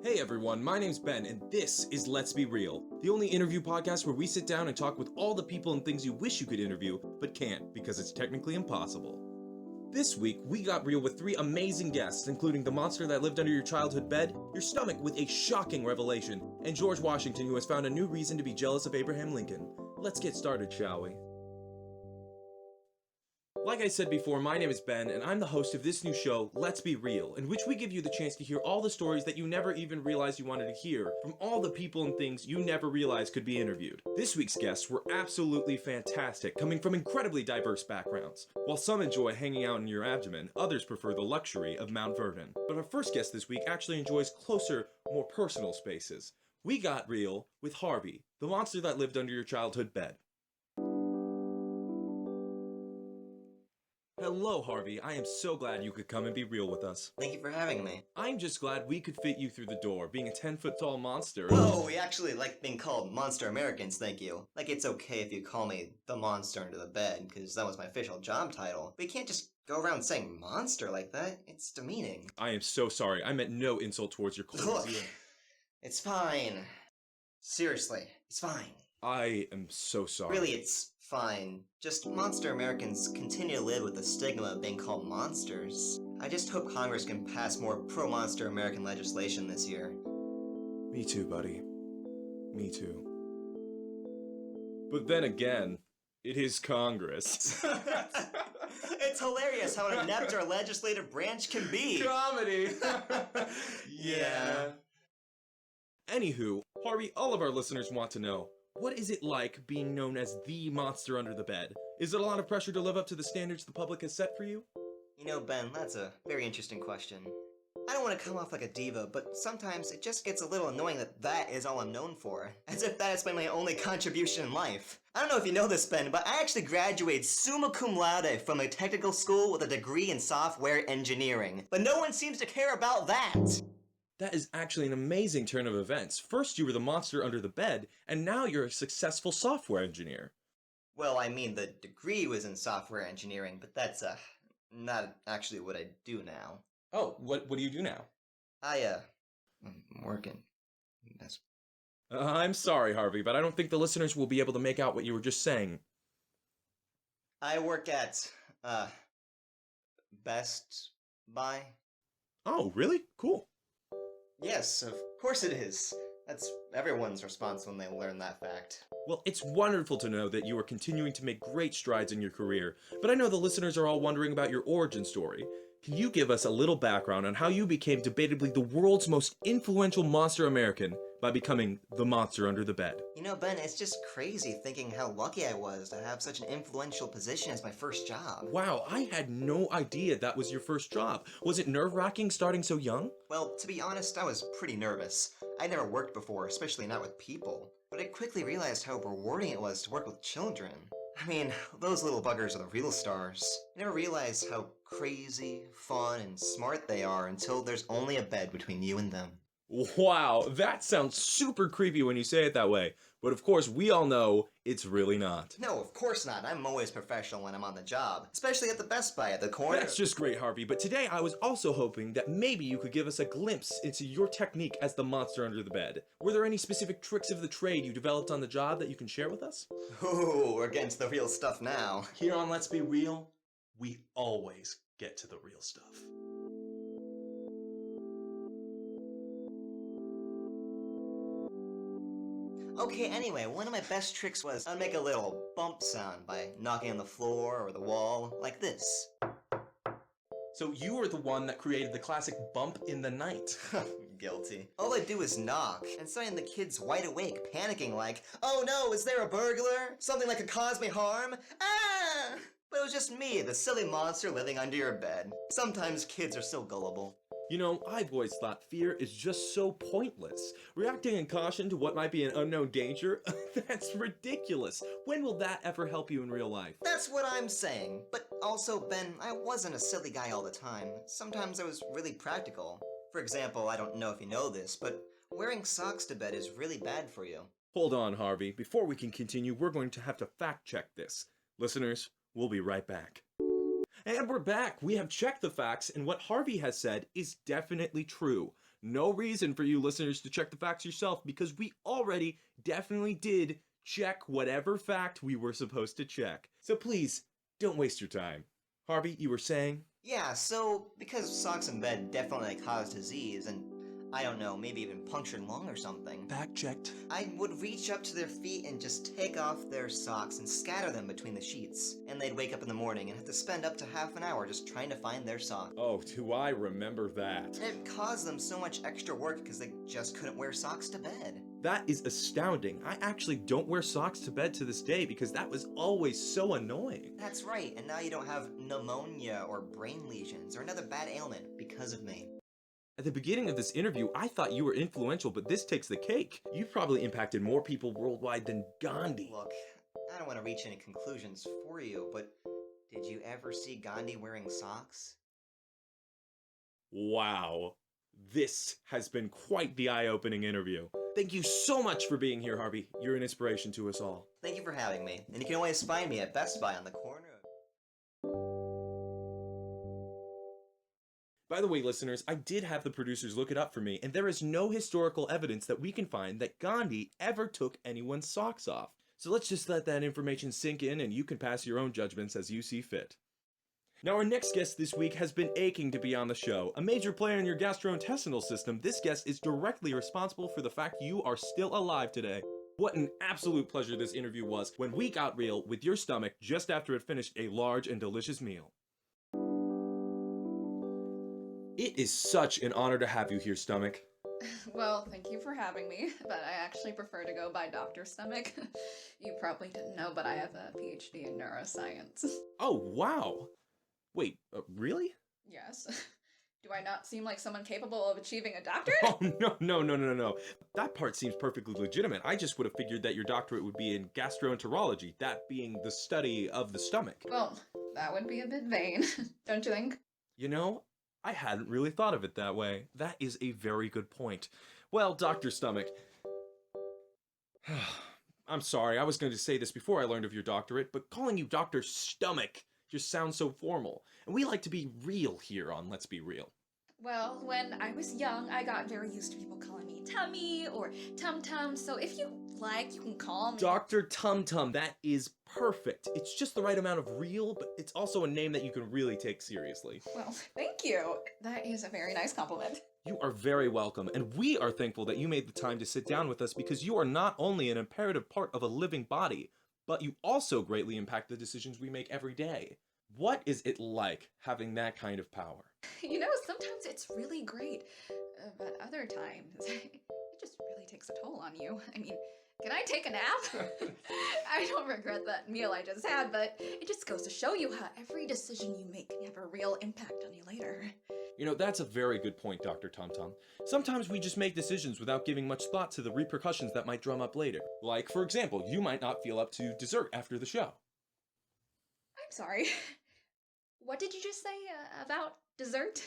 Hey everyone, my name's Ben, and this is Let's Be Real, the only interview podcast where we sit down and talk with all the people and things you wish you could interview, but can't because it's technically impossible. This week, we got real with 3 amazing guests, including the monster that lived under your childhood bed, your stomach with a shocking revelation, and George Washington who has found a new reason to be jealous of Abraham Lincoln. Let's get started, shall we? Like I said before, my name is Ben, and I'm the host of this new show, Let's Be Real, in which we give you the chance to hear all the stories that you never even realized you wanted to hear from all the people and things you never realized could be interviewed. This week's guests were absolutely fantastic, coming from incredibly diverse backgrounds. While some enjoy hanging out in your abdomen, others prefer the luxury of Mount Vernon. But our first guest this week actually enjoys closer, more personal spaces. We got real with Harvey, the monster that lived under your childhood bed. Hello, Harvey. I am so glad you could come and be real with us. Thank you for having me. I'm just glad we could fit you through the door, being a 10-foot-tall monster. Whoa, we actually like being called Monster Americans, thank you. Like, it's okay if you call me the monster under the bed, because that was my official job title. But you can't just go around saying monster like that. It's demeaning. I am so sorry. I meant no insult towards your Look, it's fine. Seriously, it's fine. I am so sorry. Really, it's fine. Just Monster Americans continue to live with the stigma of being called monsters. I just hope Congress can pass more pro-Monster American legislation this year. Me too, buddy. Me too. But then again, it is Congress. It's hilarious how inept our legislative branch can be. Comedy! Yeah. Anywho, Harvey, all of our listeners want to know, what is it like being known as the monster under the bed? Is it a lot of pressure to live up to the standards the public has set for you? You know, Ben, that's a very interesting question. I don't want to come off like a diva, but sometimes it just gets a little annoying that is all I'm known for. As if that has been my only contribution in life. I don't know if you know this, Ben, but I actually graduated summa cum laude from a technical school with a degree in software engineering. But no one seems to care about that! That is actually an amazing turn of events. First you were the monster under the bed, and now you're a successful software engineer. Well, I mean, the degree was in software engineering, but that's, not actually what I do now. Oh, what do you do now? I'm working. That's... I'm sorry, Harvey, but I don't think the listeners will be able to make out what you were just saying. I work at, Best Buy. Oh, really? Cool. Yes, of course it is. That's everyone's response when they learn that fact. Well, it's wonderful to know that you are continuing to make great strides in your career, but I know the listeners are all wondering about your origin story. Can you give us a little background on how you became debatably the world's most influential monster American by becoming the monster under the bed? You know, Ben, it's just crazy thinking how lucky I was to have such an influential position as my first job. Wow, I had no idea that was your first job. Was it nerve-wracking starting so young? Well, to be honest, I was pretty nervous. I'd never worked before, especially not with people. But I quickly realized how rewarding it was to work with children. I mean, those little buggers are the real stars. You never realize how crazy, fun, and smart they are until there's only a bed between you and them. Wow, that sounds super creepy when you say it that way. But of course, we all know it's really not. No, of course not. I'm always professional when I'm on the job. Especially at the Best Buy at the corner. That's just great, Harvey. But today I was also hoping that maybe you could give us a glimpse into your technique as the monster under the bed. Were there any specific tricks of the trade you developed on the job that you can share with us? Ooh, we're getting to the real stuff now. Here on Let's Be Real, we always get to the real stuff. Okay, anyway, one of my best tricks was I'd make a little bump sound by knocking on the floor or the wall, like this. So you were the one that created the classic bump in the night. Guilty. All I do is knock, and suddenly the kid's wide awake, panicking like, oh no, is there a burglar? Something that could cause me harm? Ah! But it was just me, the silly monster living under your bed. Sometimes kids are so gullible. You know, I've always thought fear is just so pointless. Reacting in caution to what might be an unknown danger? That's ridiculous. When will that ever help you in real life? That's what I'm saying. But also, Ben, I wasn't a silly guy all the time. Sometimes I was really practical. For example, I don't know if you know this, but wearing socks to bed is really bad for you. Hold on, Harvey. Before we can continue, we're going to have to fact check this. Listeners, we'll be right back. And we're back. We have checked the facts, and what Harvey has said is definitely true. No reason for you listeners to check the facts yourself because we already definitely did check whatever fact we were supposed to check. So please, don't waste your time. Harvey, you were saying? Yeah, so because socks in bed definitely cause disease, and I don't know, maybe even punctured lung or something, Fact checked. I would reach up to their feet and just take off their socks and scatter them between the sheets. And they'd wake up in the morning and have to spend up to half an hour just trying to find their sock. Oh, do I remember that? It caused them so much extra work because they just couldn't wear socks to bed. That is astounding. I actually don't wear socks to bed to this day because that was always so annoying. That's right, and now you don't have pneumonia or brain lesions or another bad ailment because of me. At the beginning of this interview, I thought you were influential, but this takes the cake. You've probably impacted more people worldwide than Gandhi. Look, I don't want to reach any conclusions for you, but did you ever see Gandhi wearing socks? Wow. This has been quite the eye-opening interview. Thank you so much for being here, Harvey. You're an inspiration to us all. Thank you for having me, and you can always find me at Best Buy on the corner of... By the way, listeners, I did have the producers look it up for me, and there is no historical evidence that we can find that Gandhi ever took anyone's socks off. So let's just let that information sink in, and you can pass your own judgments as you see fit. Now, our next guest this week has been aching to be on the show. A major player in your gastrointestinal system, this guest is directly responsible for the fact you are still alive today. What an absolute pleasure this interview was when we got real with your stomach just after it finished a large and delicious meal. It is such an honor to have you here, Stomach. Well, thank you for having me, but I actually prefer to go by Dr. Stomach. You probably didn't know, but I have a PhD in neuroscience. Oh, wow. Wait, really? Yes. Do I not seem like someone capable of achieving a doctorate? Oh, no. That part seems perfectly legitimate. I just would have figured that your doctorate would be in gastroenterology, that being the study of the stomach. Well, that would be a bit vain, don't you think? You know, I hadn't really thought of it that way. That is a very good point. Well, Dr. Stomach, I'm sorry, I was going to say this before I learned of your doctorate, but calling you Dr. Stomach just sounds so formal. And we like to be real here on Let's Be Real. Well, when I was young, I got very used to people calling me Tummy or Tum-Tum, so if you like, you can call me... Dr. Tum-Tum, that is perfect. It's just the right amount of real, but it's also a name that you can really take seriously. Well, thank you. That is a very nice compliment. You are very welcome, and we are thankful that you made the time to sit down with us because you are not only an imperative part of a living body, but you also greatly impact the decisions we make every day. What is it like having that kind of power? You know, sometimes it's really great, but other times, it just really takes a toll on you. I mean, can I take a nap? I don't regret that meal I just had, but it just goes to show you how every decision you make can have a real impact on you later. You know, that's a very good point, Dr. Tum-Tum. Sometimes we just make decisions without giving much thought to the repercussions that might drum up later. Like, for example, you might not feel up to dessert after the show. I'm sorry. What did you just say about dessert?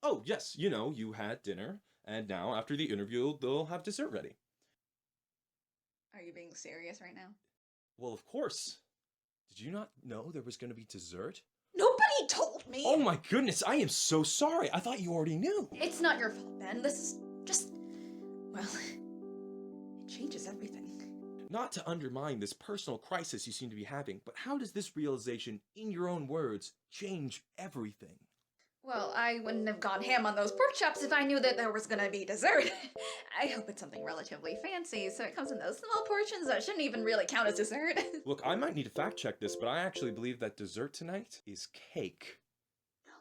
Oh, yes, you know, you had dinner, and now after the interview, they'll have dessert ready. Are you being serious right now? Well, of course. Did you not know there was going to be dessert? Nobody told me! Oh my goodness, I am so sorry. I thought you already knew. It's not your fault, Ben. This is just... well, it changes everything. Not to undermine this personal crisis you seem to be having, but how does this realization, in your own words, change everything? Well, I wouldn't have gone ham on those pork chops if I knew that there was gonna be dessert. I hope it's something relatively fancy, so it comes in those small portions that shouldn't even really count as dessert. Look, I might need to fact check this, but I actually believe that dessert tonight is cake. No.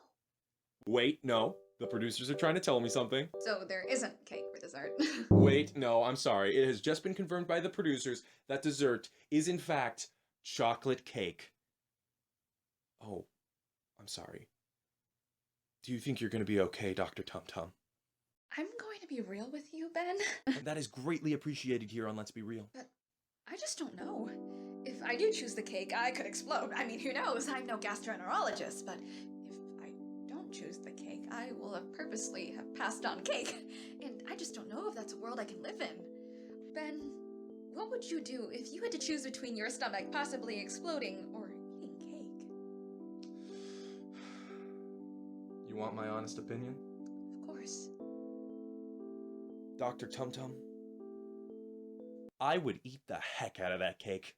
Wait, no. The producers are trying to tell me something. So there isn't cake for dessert. Wait, no, I'm sorry. It has just been confirmed by the producers that dessert is in fact chocolate cake. Oh, I'm sorry. Do you think you're going to be okay, Dr. Tum-Tum? I'm going to be real with you, Ben. And that is greatly appreciated here on Let's Be Real. But I just don't know. If I do choose the cake, I could explode. I mean, who knows? I'm no gastroenterologist, but if I don't choose the cake, I will have purposely have passed on cake. And I just don't know if that's a world I can live in. Ben, what would you do if you had to choose between your stomach possibly exploding or eating cake? You want my honest opinion? Of course. Dr. Tum-Tum, I would eat the heck out of that cake.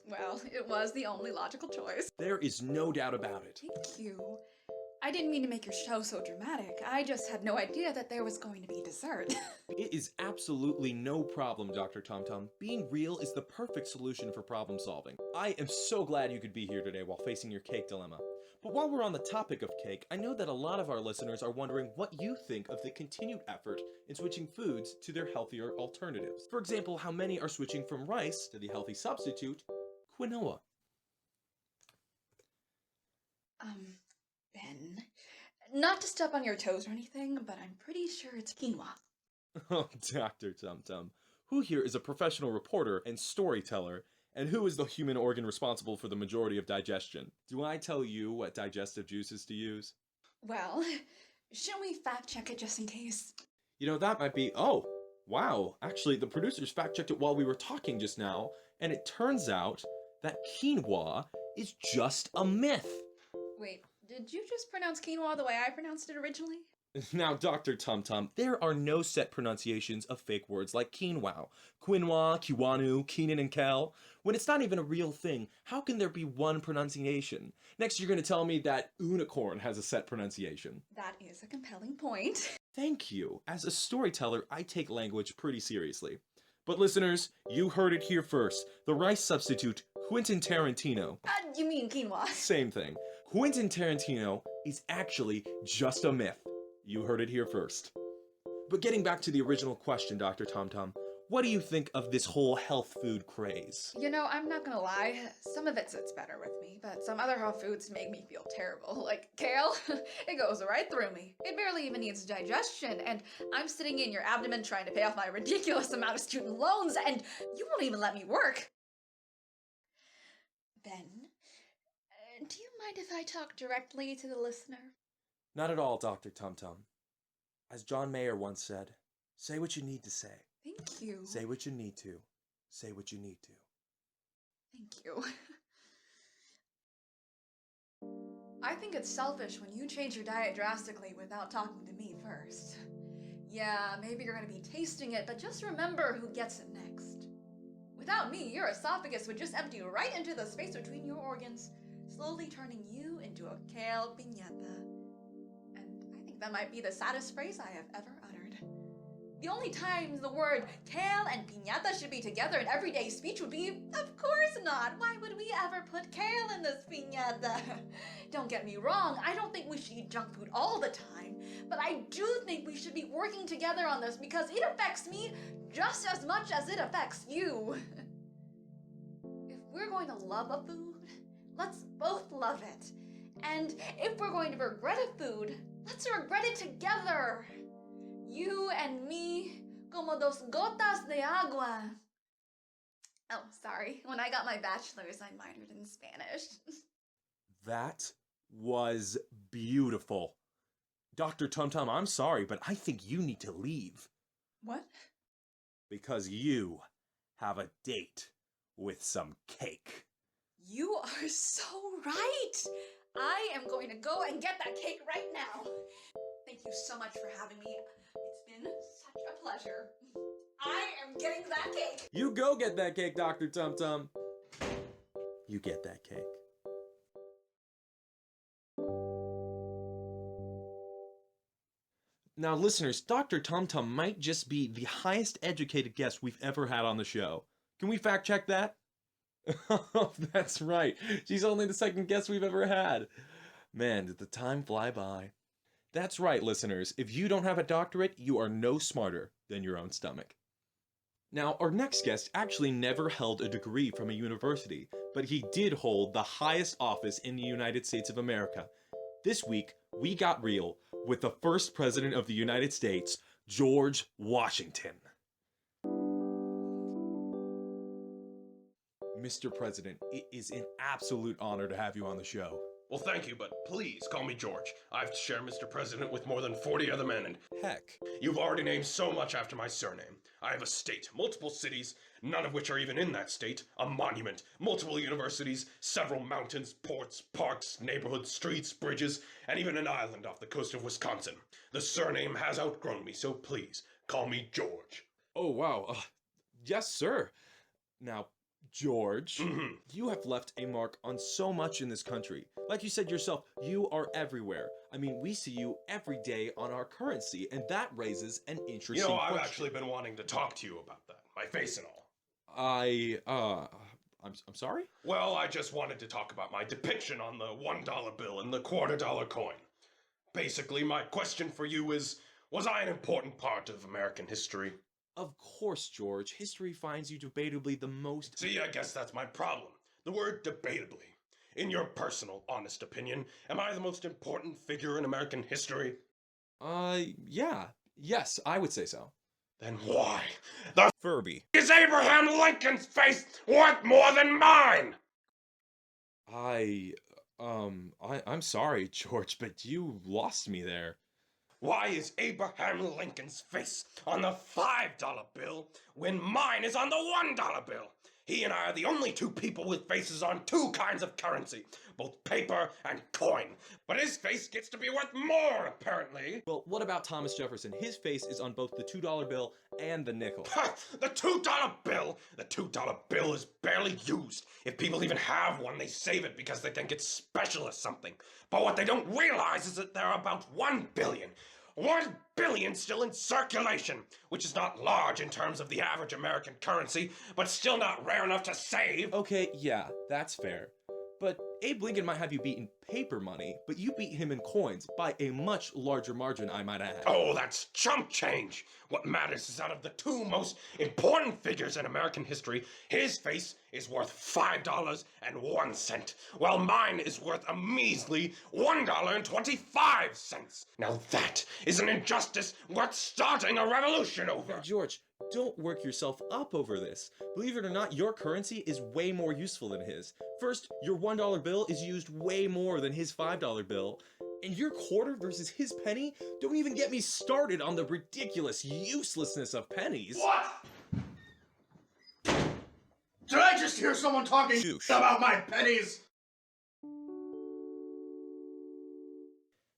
Well, it was the only logical choice. There is no doubt about it. Thank you. I didn't mean to make your show so dramatic. I just had no idea that there was going to be dessert. It is absolutely no problem, Dr. Tum-Tum. Being real is the perfect solution for problem solving. I am so glad you could be here today while facing your cake dilemma. But while we're on the topic of cake, I know that a lot of our listeners are wondering what you think of the continued effort in switching foods to their healthier alternatives. For example, how many are switching from rice to the healthy substitute, quinoa. Ben, not to step on your toes or anything, but I'm pretty sure it's quinoa. Oh, Dr. Tum-Tum, who here is a professional reporter and storyteller, and who is the human organ responsible for the majority of digestion? Do I tell you what digestive juices to use? Well, shouldn't we fact check it just in case? You know, that might be... Oh, wow. Actually, the producers fact-checked it while we were talking just now, and it turns out that quinoa is just a myth. Wait, did you just pronounce quinoa the way I pronounced it originally? Now, Dr. Tum-Tum, there are no set pronunciations of fake words like quinoa, kiwanu, keenan, and kel. When it's not even a real thing, how can there be one pronunciation? Next, you're going to tell me that unicorn has a set pronunciation. That is a compelling point. Thank you. As a storyteller, I take language pretty seriously. But listeners, you heard it here first. The rice substitute, Quentin Tarantino. You mean quinoa. Same thing. Quentin Tarantino is actually just a myth. You heard it here first. But getting back to the original question, Dr. Tum-Tum, what do you think of this whole health food craze? You know, I'm not gonna lie, some of it sits better with me, but some other health foods make me feel terrible. Like kale, it goes right through me. It barely even needs digestion, and I'm sitting in your abdomen trying to pay off my ridiculous amount of student loans, and you won't even let me work. Ben, do you mind if I talk directly to the listener? Not at all, Dr. Tum-Tum. As John Mayer once said, say what you need to say. Thank you. Say what you need to. Say what you need to. Thank you. I think it's selfish when you change your diet drastically without talking to me first. Yeah, maybe you're gonna be tasting it, but just remember who gets it next. Without me, your esophagus would just empty right into the space between your organs, slowly turning you into a kale piñata. That might be the saddest phrase I have ever uttered. The only times the word kale and piñata should be together in everyday speech would be, of course not. Why would we ever put kale in this piñata? Don't get me wrong, I don't think we should eat junk food all the time, but I do think we should be working together on this because it affects me just as much as it affects you. If we're going to love a food, let's both love it. And if we're going to regret a food, let's regret it together. You and me, como dos gotas de agua. Oh, sorry. When I got my bachelor's, I minored in Spanish. That was beautiful. Dr. Tum-Tum, I'm sorry, but I think you need to leave. What? Because you have a date with some cake. You are so right. I am going to go and get that cake right now. Thank you so much for having me. It's been such a pleasure. I am getting that cake. You go get that cake, Dr. Tum-Tum. You get that cake. Now, listeners, Dr. Tum-Tum might just be the highest educated guest we've ever had on the show. Can we fact check that? Oh, that's right. She's only the second guest we've ever had. Man, did the time fly by. That's right, listeners. If you don't have a doctorate, you are no smarter than your own stomach. Now, our next guest actually never held a degree from a university, but he did hold the highest office in the United States of America. This week, we got real with the first president of the United States, George Washington. Mr. President, it is an absolute honor to have you on the show. Well, thank you, but please call me George. I have to share Mr. President with more than 40 other men, and Heck, you've already named so much after my surname. I have a state, multiple cities, none of which are even in that state, a monument, multiple universities, several mountains, ports, parks, neighborhoods, streets, bridges, and even an island off the coast of Wisconsin. The surname has outgrown me, so please, Call me George. Oh, wow. Yes, sir. Now, George, you have left a mark on so much in this country. Like you said yourself, you are everywhere. I mean, we see you every day on our currency, and that raises an interesting You know, I've question. actually been wanting to talk to you about that. My face and all. I'm sorry? Well, I just wanted to talk about my depiction on the $1 bill and the $quarter coin. Basically, my question for you is, was I an important part of American history? Of course, George. History finds you debatably the most... See, I guess that's my problem. The word debatably. In your personal, honest opinion, am I the most important figure in American history? Yeah. Yes, I would say so. Then why the Furby. is Abraham Lincoln's face worth more than mine? I'm sorry, George, but you lost me there. Why is Abraham Lincoln's face on the $5 bill when mine is on the $1 bill? He and I are the only two people with faces on two kinds of currency, both paper and coin. But his face gets to be worth more, apparently. Well, what about Thomas Jefferson? His face is on both the $2 bill and the nickel. The $2 bill? The $2 bill is barely used. If people even have one, they save it because they think it's special or something. But what they don't realize is that there are about 1 billion. 1 billion still in circulation, which is not large in terms of the average American currency, but still not rare enough to save. Okay, yeah, that's fair. But Abe Lincoln might have you beat in paper money, but you beat him in coins by a much larger margin, I might add. Oh, that's chump change. What matters is out of the two most important figures in American history, his face is worth $5.01, while mine is worth a measly $1.25. Now that is an injustice worth starting a revolution over. Now, George, don't work yourself up over this. Believe it or not, your currency is way more useful than his. First, your $1 bill is used way more than his $5 bill. And your quarter versus his penny? Don't even get me started on the ridiculous uselessness of pennies. What? Did I just hear someone talking Shoosh. about my pennies?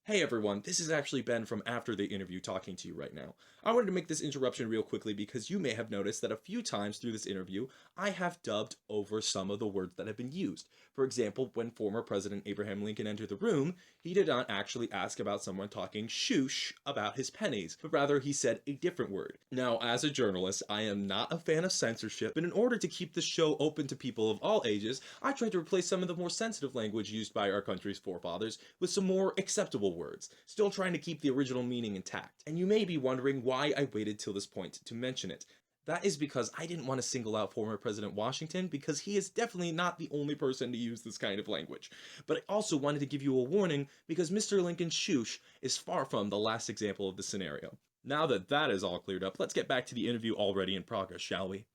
Hey everyone, this is actually Ben from After the Interview talking to you right now. I wanted to make this interruption real quickly because you may have noticed that a few times through this interview, I have dubbed over some of the words that have been used. For example, when former President Abraham Lincoln entered the room, he did not actually ask about someone talking shoosh about his pennies, but rather he said a different word. Now, as a journalist, I am not a fan of censorship, but in order to keep the show open to people of all ages, I tried to replace some of the more sensitive language used by our country's forefathers with some more acceptable words, still trying to keep the original meaning intact. And you may be wondering why I waited till this point to mention it. That is because I didn't want to single out former President Washington because he is definitely not the only person to use this kind of language. But I also wanted to give you a warning because Mr. Lincoln's shoosh is far from the last example of the scenario. Now that that is all cleared up, let's get back to the interview already in progress, shall we?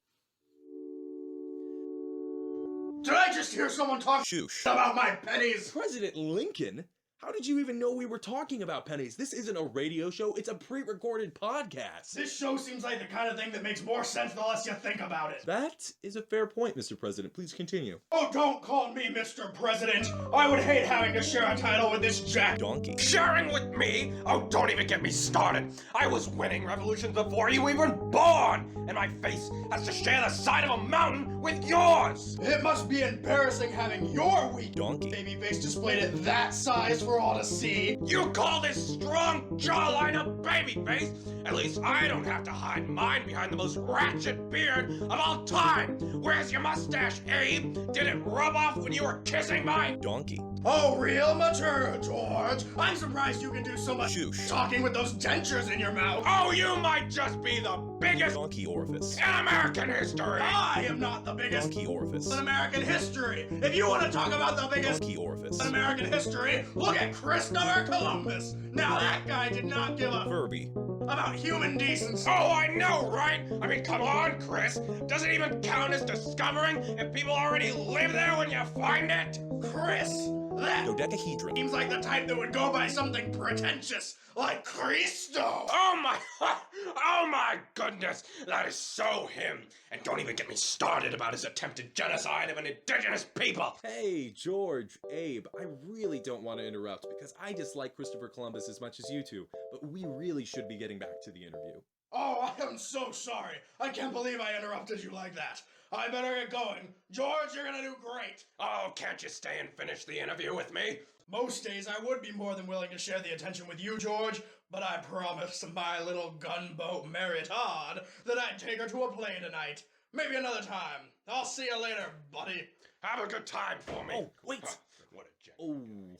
Did I just hear someone talking Shoosh. about my pennies? President Lincoln? How did you even know we were talking about pennies? This isn't a radio show, it's a pre-recorded podcast. This show seems like the kind of thing that makes more sense the less you think about it. That is a fair point, Mr. President. Please continue. Oh, don't call me Mr. President. I would hate having to share a title with this jack. Donkey. Sharing with me? Oh, don't even get me started. I was winning revolutions before you were even born, and my face has to share the side of a mountain with yours. It must be embarrassing having your weak Donkey. baby face displayed at that size for all to see. You call this strong jawline a baby face? At least I don't have to hide mine behind the most ratchet beard of all time. Where's your mustache, Abe? Did it rub off when you were kissing my Donkey. Oh, real mature, George. I'm surprised you can do so much Shoosh. talking with those dentures in your mouth. Oh, you might just be the biggest Donkey orifice. in American history. I am not the biggest Donkey orifice. in American history. If you want to talk about the biggest Donkey orifice. in American history, look at Christopher Columbus. Now that guy did not give a Furby. about human decency. Oh, I know, right? I mean, come on, Chris. Does it even count as discovering if people already live there when you find it? Chris, that Dodecahedron. seems like the type that would go by something pretentious, like Cristo. Oh my goodness, that is so him. And don't even get me started about his attempted genocide of an indigenous people. Hey, George, Abe, I really don't want to interrupt because I dislike Christopher Columbus as much as you two, but we really should be getting back to the interview. Oh, I am so sorry. I can't believe I interrupted you like that. I better get going. George, you're gonna do great. Oh, can't you stay and finish the interview with me? Most days I would be more than willing to share the attention with you, George, but I promised my little gunboat Mary Todd that I'd take her to a play tonight. Maybe another time. I'll see you later, buddy. Have a good time for me. Oh, wait. Huh, what a gent. Oh,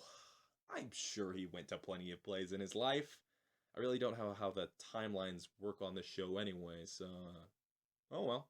I'm sure he went to plenty of plays in his life. I really don't know how the timelines work on this show anyway, so... oh well.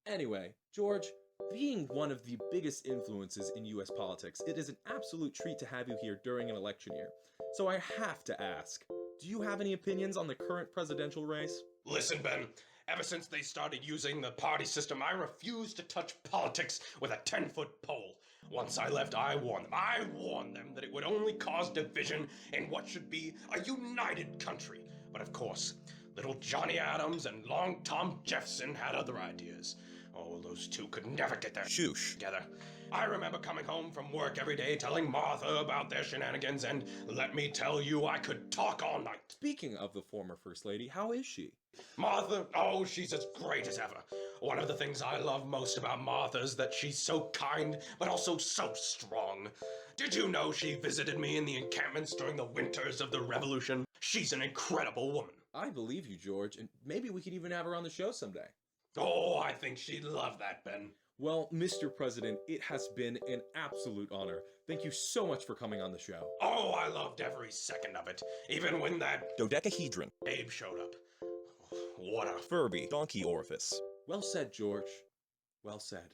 Anyway, George, being one of the biggest influences in US politics, it is an absolute treat to have you here during an election year. So I have to ask, do you have any opinions on the current presidential race? Listen, Ben, ever since they started using the party system, I refuse to touch politics with a 10-foot pole. Once I left, I warned them. I warned them that it would only cause division in what should be a united country. But of course, little Johnny Adams and long Tom Jefferson had other ideas. Oh, those two could never get their Shoosh. together. I remember coming home from work every day telling Martha about their shenanigans, and let me tell you, I could talk all night. Speaking of the former First Lady, how is she? Martha, oh, she's as great as ever. One of the things I love most about Martha is that she's so kind, but also so strong. Did you know she visited me in the encampments during the winters of the Revolution? She's an incredible woman. I believe you, George, and maybe we could even have her on the show someday. Oh, I think she'd love that, Ben. Well, Mr. President, it has been an absolute honor. Thank you so much for coming on the show. Oh, I loved every second of it, even when that Dodecahedron. babe showed up. What a Furby. Donkey orifice. Well said, George. Well said.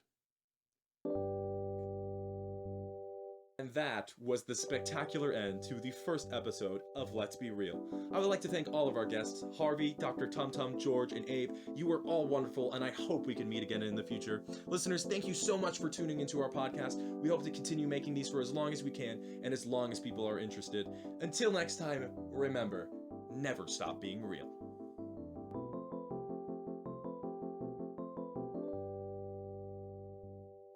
And that was the spectacular end to the first episode of Let's Be Real. I would like to thank all of our guests, Harvey, Dr. Tum-Tum, George, and Abe. You were all wonderful, and I hope we can meet again in the future. Listeners, thank you so much for tuning into our podcast. We hope to continue making these for as long as we can, and as long as people are interested. Until next time, remember, never stop being real.